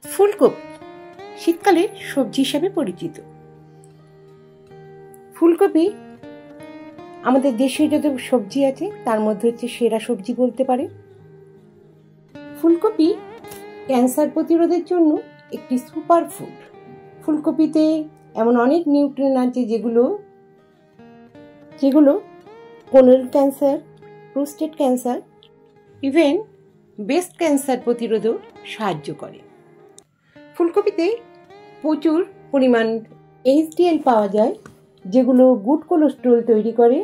ফুলকপি শীতকালের সবজি হিসাবে পরিচিত। ফুলকপি আমাদের দেশীয় যত সবজি আছে তার মধ্যে হচ্ছে সেরা সবজি বলতে পারে। ফুলকপি ক্যান্সার প্রতিরোধের জন্য একটি সুপার ফুড। ফুলকপিতে এমন অনেক নিউট্রিয়েন্ট আছে যেগুলো colon cancer, prostate cancer, even breast cancer প্রতিরোধেও সাহায্য করে। ফুলকপিতে প্রচুর পরিমাণ HDL পাওয়া যায়, যেগুলো গুড কোলেস্টেরল তৈরি করে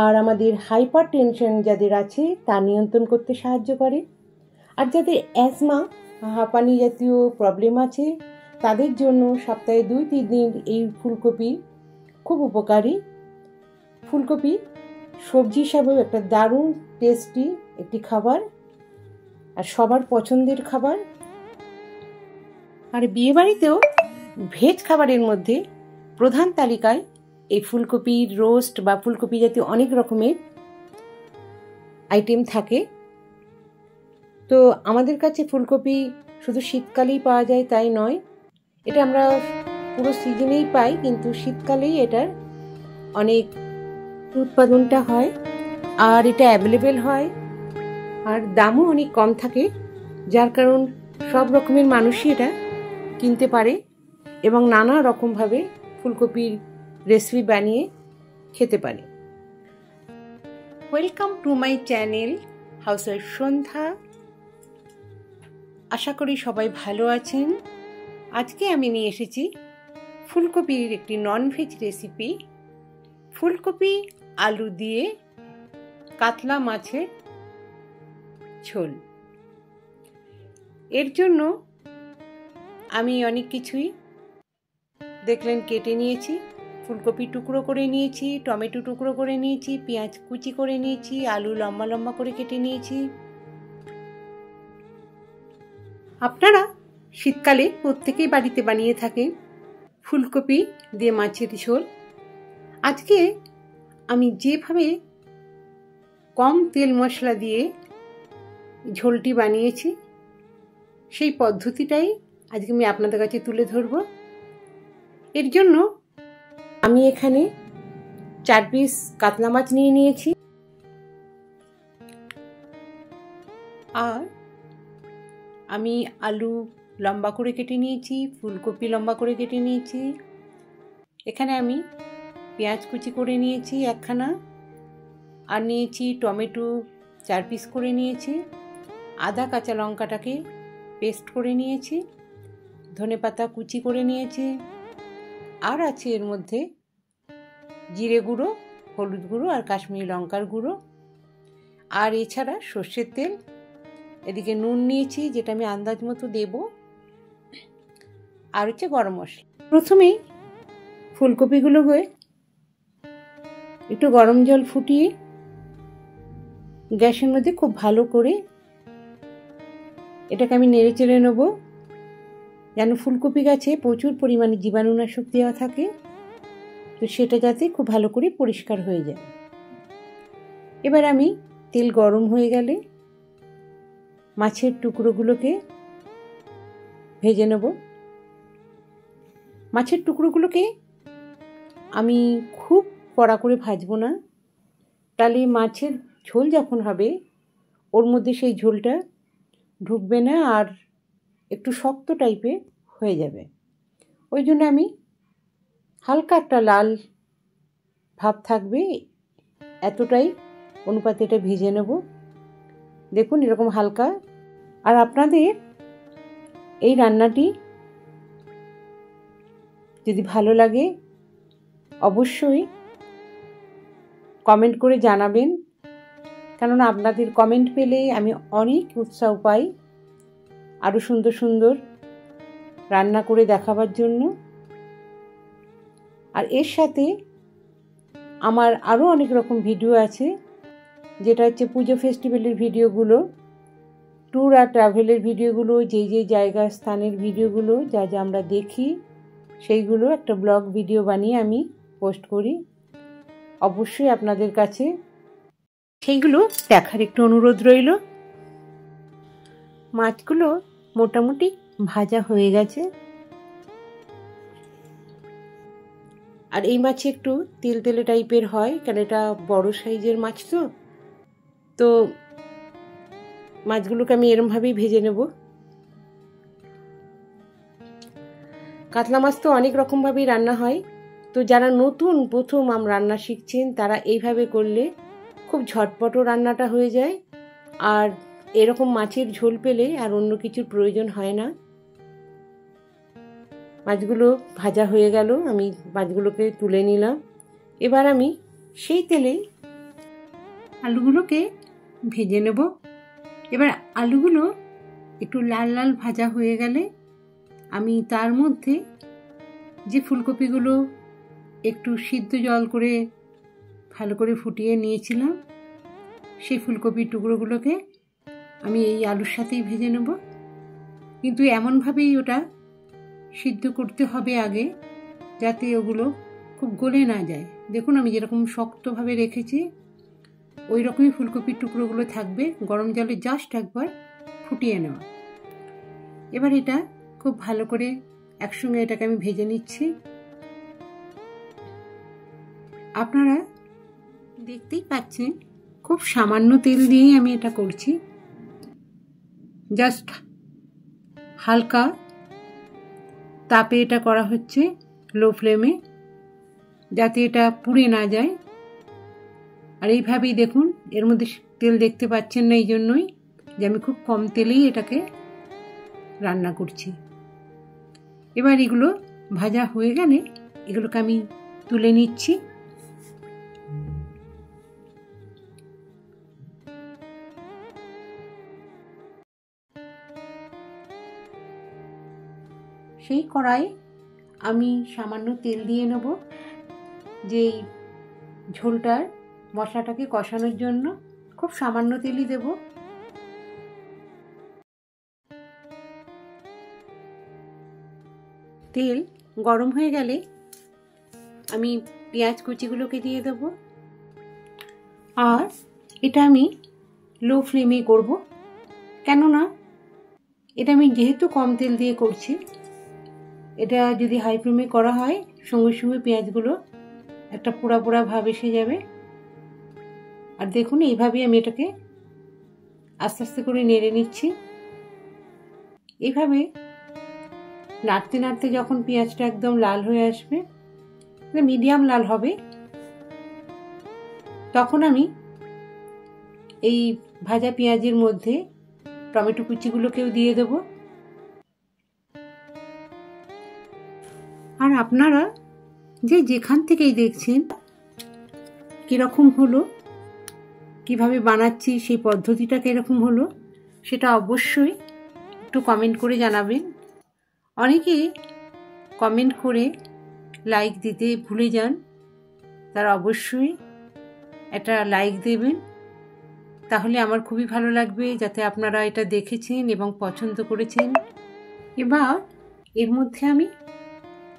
আর আমাদের হাইপার টেনশন যাদের আছে তা নিয়ন্ত্রণ করতে সাহায্য করে। আর যাদের অ্যাজমা, হাঁপানি জাতীয় প্রবলেম আছে তাদের জন্য সপ্তাহে 2-3 দিন এই ফুলকপি খুব উপকারী। ফুলকপি সবজি হিসাবেও একটা দারুণ টেস্টি একটি খাবার আর সবার পছন্দের খাবার। আর বিয়েবাড়িতেও ভেজ খাবারের মধ্যে প্রধান তালিকায় এই ফুলকপির রোস্ট বা ফুলকপি জাতীয় অনেক রকমের আইটেম থাকে। তো আমাদের কাছে ফুলকপি শুধু শীতকালেই পাওয়া যায় তাই নয়, এটা আমরা পুরো সিজনেই পাই, কিন্তু শীতকালেই এটার অনেক উৎপাদনটা হয় আর এটা অ্যাভেলেবেল হয় আর দামও অনেক কম থাকে, যার কারণ সব রকমের মানুষই এটা কিনতে পারে এবং নানা রকমভাবে ফুলকপির রেসিপি বানিয়ে খেতে পারে। Welcome to my channel housewife Sandhya. আশা করি সবাই ভালো আছেন। আজকে আমি নিয়ে এসেছি ফুলকপির একটি ননভেজ রেসিপি, ফুলকপি আলু দিয়ে কাতলা মাছের ঝোল। এর জন্য আমি অনেক কিছুই দেখলেন কেটে নিয়েছি। ফুলকপি টুকরো করে নিয়েছি, টমেটো টুকরো করে নিয়েছি, পেঁয়াজ কুচি করে নিয়েছি, আলু লম্বা লম্বা করে কেটে নিয়েছি। আপনারা শীতকালে প্রত্যেকেই বাড়িতে বানিয়ে থাকেন ফুলকপি দিয়ে মাছের ঝোল। আজকে আমি যেভাবে কম তেল মশলা দিয়ে ঝোলটি বানিয়েছি সেই পদ্ধতিটাই আজকে আমি আপনাদের কাছে তুলে ধরব। এর জন্য আমি এখানে 4 পিস কাতলা মাছ নিয়ে নিয়েছি আর আমি আলু লম্বা করে কেটে নিয়েছি, ফুলকপি লম্বা করে কেটে নিয়েছি। এখানে আমি পেঁয়াজ কুচি করে নিয়েছি একখানা, আর নিয়েছি টমেটো 4 পিস করে নিয়েছি, আদা কাঁচা লঙ্কাটাকে পেস্ট করে নিয়েছি, ধনেপাতা কুচি করে নিয়েছি, আর আছে এর মধ্যে জিরে গুঁড়ো, হলুদ গুঁড়ো আর কাশ্মীরি লঙ্কার গুঁড়ো, আর এছাড়া সর্ষের তেল। এদিকে নুন নিয়েছি যেটা আমি আন্দাজ মতো দেব, আর হচ্ছে গরম মশলা। প্রথমেই ফুলকপিগুলোকে একটু গরম জল ফুটিয়ে গ্যাসের মধ্যে খুব ভালো করে এটাকে আমি নেড়ে চেড়ে নেব, যেন ফুলকপি গাছে প্রচুর পরিমাণে জীবাণুনাশক দেওয়া থাকে, তো সেটা যাতে খুব ভালো করে পরিষ্কার হয়ে যায়। এবার আমি তেল গরম হয়ে গেলে মাছের টুকরোগুলোকে ভেজে নেব। মাছের টুকরোগুলোকে আমি খুব কড়া করে ভাজবো না, তাহলে মাছের ঝোল যখন হবে ওর মধ্যে সেই ঝোলটা ঢুকবে না আর একটু শক্ত টাইপের হয়ে যাবে। ওই জন্য আমি হালকা একটা লাল ভাব থাকবে এতটাই অনুপাতে এটা ভেজে নেব। দেখুন এরকম হালকা। আর আপনাদের এই রান্নাটি যদি ভালো লাগে অবশ্যই কমেন্ট করে জানাবেন, কেননা আপনাদের কমেন্ট পেলে আমি অনেক উৎসাহ পাই আরও সুন্দর সুন্দর রান্না করে দেখাবার জন্য। আর এর সাথে আমার আরও অনেক রকম ভিডিও আছে, যেটা হচ্ছে পুজো ফেস্টিভ্যালের ভিডিওগুলো, ট্যুর আর ট্রাভেলের ভিডিওগুলো, যেই যেই জায়গা স্থানের ভিডিওগুলো যা যা আমরা দেখি সেইগুলো একটা ব্লগ ভিডিও বানিয়ে আমি পোস্ট করি। অবশ্যই আপনাদের কাছে সেইগুলো দেখার একটু অনুরোধ রইল। মাছগুলো মোটামুটি ভাজা হয়ে গেছে। আর এই মাছ একটু তেল তেলে টাইপের হয়, কারণ এটা বড় সাইজের মাছ। তো মাছগুলোকে আমি এরমভাবেই ভেজে নেব। কাতলা মাছ তো অনেক রকমভাবেই রান্না হয়, তো যারা নতুন প্রথম রান্না শিখছেন তারা এইভাবে করলে খুব ঝটপটও রান্নাটা হয়ে যায়, আর এরকম মাছের ঝোল পেলে আর অন্য কিছুর প্রয়োজন হয় না। মাছগুলো ভাজা হয়ে গেল, আমি মাছগুলোকে তুলে নিলাম। এবার আমি সেই তেলেই আলুগুলোকে ভেজে নেব। এবার আলুগুলো একটু লাল লাল ভাজা হয়ে গেলে আমি তার মধ্যে যে ফুলকপিগুলো একটু সিদ্ধ জল করে ভালো করে ফুটিয়ে নিয়েছিলাম, সেই ফুলকপির টুকরোগুলোকে আমি এই আলুর সাথেই ভেজে নেব। কিন্তু এমনভাবেই ওটা সিদ্ধ করতে হবে আগে, যাতে ওগুলো খুব গলে না যায়। দেখুন আমি যেরকম শক্তভাবে রেখেছি ওই রকমই ফুলকপির টুকরোগুলো থাকবে। গরম জলে জাস্ট একবার ফুটিয়ে নেওয়া। এবার এটা খুব ভালো করে একসঙ্গে এটাকে আমি ভেজে নিচ্ছি। আপনারা দেখতেই পাচ্ছেন খুব সামান্য তেল দিয়েই আমি এটা করছি। জাস্ট হালকা তাপে এটা করা হচ্ছে, লো ফ্লেমে, যাতে এটা পুড়ে না যায়। আর এইভাবেই দেখুন, এর মধ্যে তেল দেখতে পাচ্ছেন না, এই জন্যই যে আমি খুব কম তেলেই এটাকে রান্না করছি। এবার এগুলো ভাজা হয়ে গেলে এগুলোকে আমি তুলে নিচ্ছি। সেই কড়াই আমি সামান্য তেল দিয়ে নেব, যেই ঝোলটার মশলাটাকে কষানোর জন্য খুব সামান্য তেলই দেব। তেল গরম হয়ে গেলে আমি পেঁয়াজ কুচিগুলোকে দিয়ে দেব। আর এটা আমি লো ফ্লেমে করব, কেননা এটা আমি যেহেতু কম তেল দিয়ে করছি। এটা যদি হাই ফ্লেমে করা হয় সঙ্গে সঙ্গে পেঁয়াজগুলো একটা পোড়া পোড়া ভাব এসে যাবে। আর দেখুন এইভাবেই আমি এটাকে আস্তে আস্তে করে নেড়ে নিচ্ছি। এইভাবে নাড়তে নাড়তে যখন পেঁয়াজটা একদম লাল হয়ে আসবে, মিডিয়াম লাল হবে, তখন আমি এই ভাজা পেঁয়াজের মধ্যে টমেটো কুচিগুলোকেও দিয়ে দেব। আর আপনারা যে যেখান থেকেই দেখছেন কীরকম হলো, কিভাবে বানাচ্ছি, সেই পদ্ধতিটা কীরকম হলো, সেটা অবশ্যই একটু কমেন্ট করে জানাবেন। অনেকে কমেন্ট করে লাইক দিতে ভুলে যান, তারা অবশ্যই একটা লাইক দেবেন, তাহলে আমার খুবই ভালো লাগবে, যাতে আপনারা এটা দেখেছেন এবং পছন্দ করেছেন। এবার এর মধ্যে আমি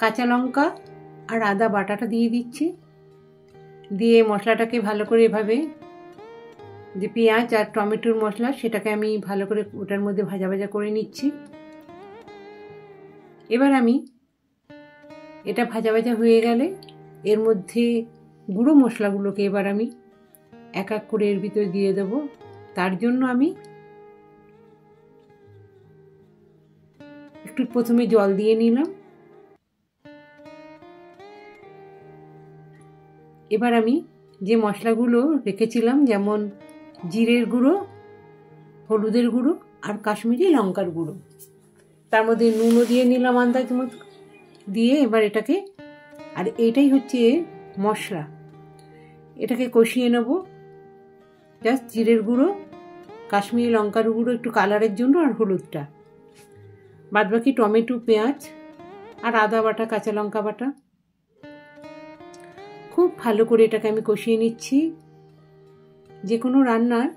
কাঁচা লঙ্কা আর আদা বাটাটা দিয়ে দিচ্ছি। দিয়ে মশলাটাকে ভালো করে এভাবে, যে পেঁয়াজ আর টমেটোর মশলা, সেটাকে আমি ভালো করে ওটার মধ্যে ভাজা ভাজা করে নিচ্ছি। এবার আমি এটা ভাজা ভাজা হয়ে গেলে এর মধ্যে গুঁড়ো মশলাগুলোকে এবার আমি এক এক করে এর ভিতরে দিয়ে দেব। তার জন্য আমি একটু প্রথমে জল দিয়ে নিলাম। এবার আমি যে মশলাগুলো রেখেছিলাম, যেমন জিরের গুঁড়ো, হলুদের গুঁড়ো আর কাশ্মীরি লঙ্কার গুঁড়ো, তার মধ্যে নুনও দিয়ে নিলাম আন্দাজ মতো দিয়ে, এবার এটাকে, আর এটাই হচ্ছে মশলা, এটাকে কষিয়ে নেব। জাস্ট জিরের গুঁড়ো, কাশ্মীরি লঙ্কার গুঁড়ো একটু কালারের জন্য, আর হলুদটা, বাদবাকি টমেটো, পেঁয়াজ আর আদা বাটা, কাঁচা লঙ্কা বাটা, খুব ভালো করে এটাকে আমি কষিয়ে নিচ্ছি। যে কোনো রান্নার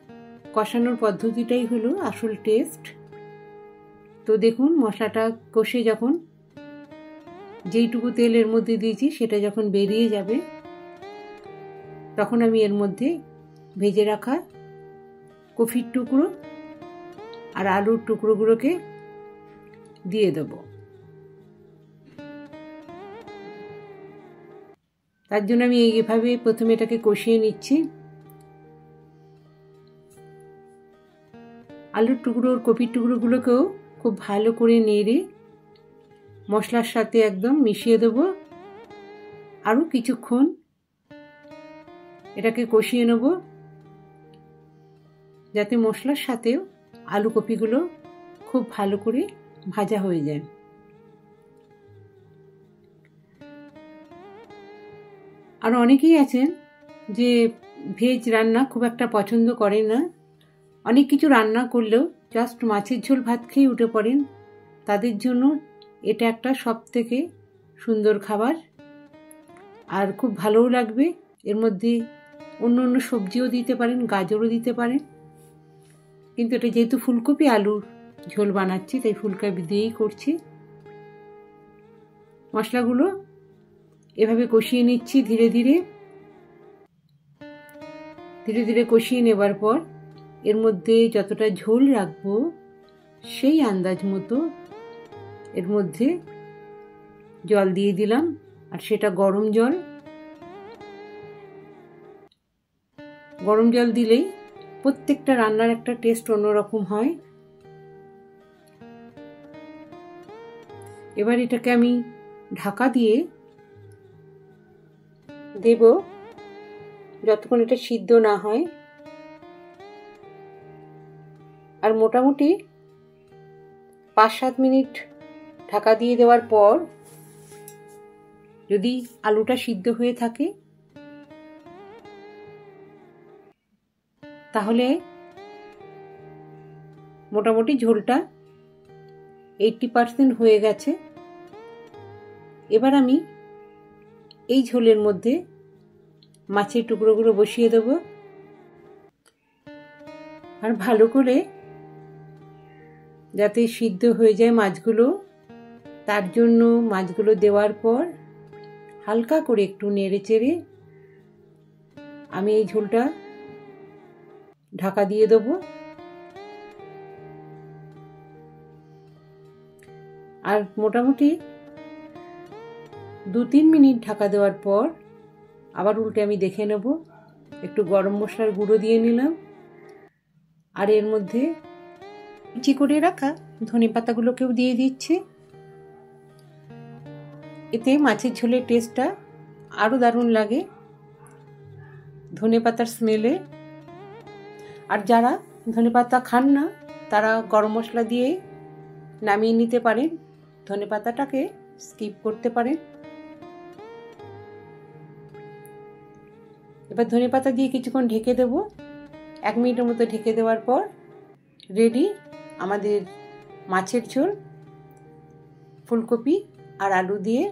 কষানোর পদ্ধতিটাই হলো আসল টেস্ট। তো দেখুন মশলাটা কষে যখন যেইটুকু তেল এর মধ্যে দিয়েছি সেটা যখন বেরিয়ে যাবে, তখন আমি এর মধ্যে ভেজে রাখা কফির টুকরো আর আলুর টুকরোগুলোকে দিয়ে দেব। তার জন্য আমি এইভাবে প্রথমে এটাকে কষিয়ে নিচ্ছি। আলুর টুকরো কপির টুকরোগুলোকেও খুব ভালো করে নেড়ে মশলার সাথে একদম মিশিয়ে দেব। আরও কিছুক্ষণ এটাকে কষিয়ে নেব, যাতে মশলার সাথেও আলু কপিগুলো খুব ভালো করে ভাজা হয়ে যায়। আর অনেকেই আছেন যে ভেজ রান্না খুব একটা পছন্দ করেন না, অনেক কিছু রান্না করলেও জাস্ট মাছের ঝোল ভাত খেয়ে উঠে পড়েন। তাদের জন্য এটা একটা সবথেকে সুন্দর খাবার, আর খুব ভালোও লাগবে। এর মধ্যে অন্য অন্য সবজিও দিতে পারেন, গাজরও দিতে পারেন, কিন্তু এটা যেহেতু ফুলকপি আলুর ঝোল বানাচ্ছি তাই ফুলকপি দিয়েই করছি। মশলাগুলো এভাবে কষিয়ে নিচ্ছি ধীরে ধীরে কষিয়ে নেবার পর এর মধ্যে যতটা ঝোল রাখবো সেই আন্দাজ মতো এর মধ্যে জল দিয়ে দিলাম, আর সেটা গরম জল। গরম জল দিলেই প্রত্যেকটা রান্নার একটা টেস্ট অন্যরকম হয়। এবার এটাকে আমি ঢাকা দিয়ে দেব যতক্ষণ এটা সিদ্ধ না হয়। আর মোটামুটি 5-7 মিনিট ঢাকা দিয়ে দেওয়ার পর যদি আলুটা সিদ্ধ হয়ে থাকে তাহলে মোটামুটি ঝোলটা 80% হয়ে গেছে। এবার আমি এই ঝোলের মধ্যে মাছের টুকরোগুলো বসিয়ে দেব, আর ভালো করে যাতে সিদ্ধ হয়ে যায় মাছগুলো, তার জন্য মাছগুলো দেওয়ার পর হালকা করে একটু নেড়ে চেড়ে আমি এই ঝোলটা ঢাকা দিয়ে দেব। আর মোটামুটি 2-3 মিনিট ঢাকা দেওয়ার পর আবার উল্টে আমি দেখে নেব। একটু গরম মশলার গুঁড়ো দিয়ে নিলাম, আর এর মধ্যে কুচি করে রাখা ধনেপাতাগুলোকেও দিয়ে দিচ্ছি। এতে মাছের ঝোলের টেস্টটা আরও দারুণ লাগে ধনেপাতার স্মেলে। আর যারা ধনেপাতা খান না তারা গরম মশলা দিয়ে নামিয়ে নিতে পারেন, ধনেপাতাটাকে স্কিপ করতে পারেন। এবার ধনেপাতা দিয়ে কিছুক্ষণ ঢেকে দেব। 1 মিনিটের মতো ঢেকে দেওয়ার পর রেডি আমাদের মাছের ঝোল ফুলকপি আর আলু দিয়ে।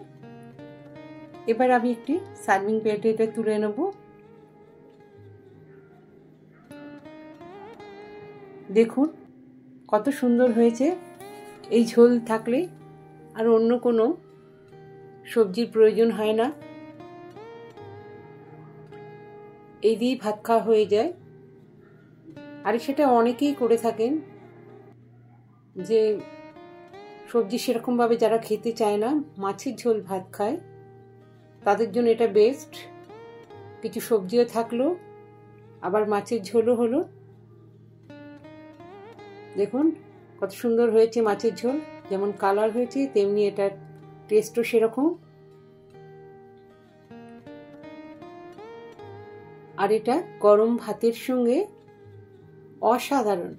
এবার আমি একটি সার্ভিং প্লেটে এটা তুলে নেব। দেখুন কত সুন্দর হয়েছে। এই ঝোল থাকলে আর অন্য কোনো সবজির প্রয়োজন হয় না, এই দিয়েই ভাত খাওয়া হয়ে যায়। আর সেটা অনেকেই করে থাকেন যে সবজি সেরকমভাবে যারা খেতে চায় না, মাছের ঝোল ভাত খায়, তাদের জন্য এটা বেস্ট। কিছু সবজিও থাকলো, আবার মাছের ঝোলও হলো। দেখুন কত সুন্দর হয়েছে মাছের ঝোল, যেমন কালার হয়েছে তেমনি এটার টেস্টও সেরকম। আর এটা গরম ভাতের সঙ্গে অসাধারণ।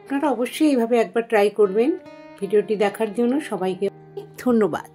আপনারা অবশ্যই এইভাবে একবার ট্রাই করবেন। ভিডিওটি দেখার জন্য সবাইকে ধন্যবাদ।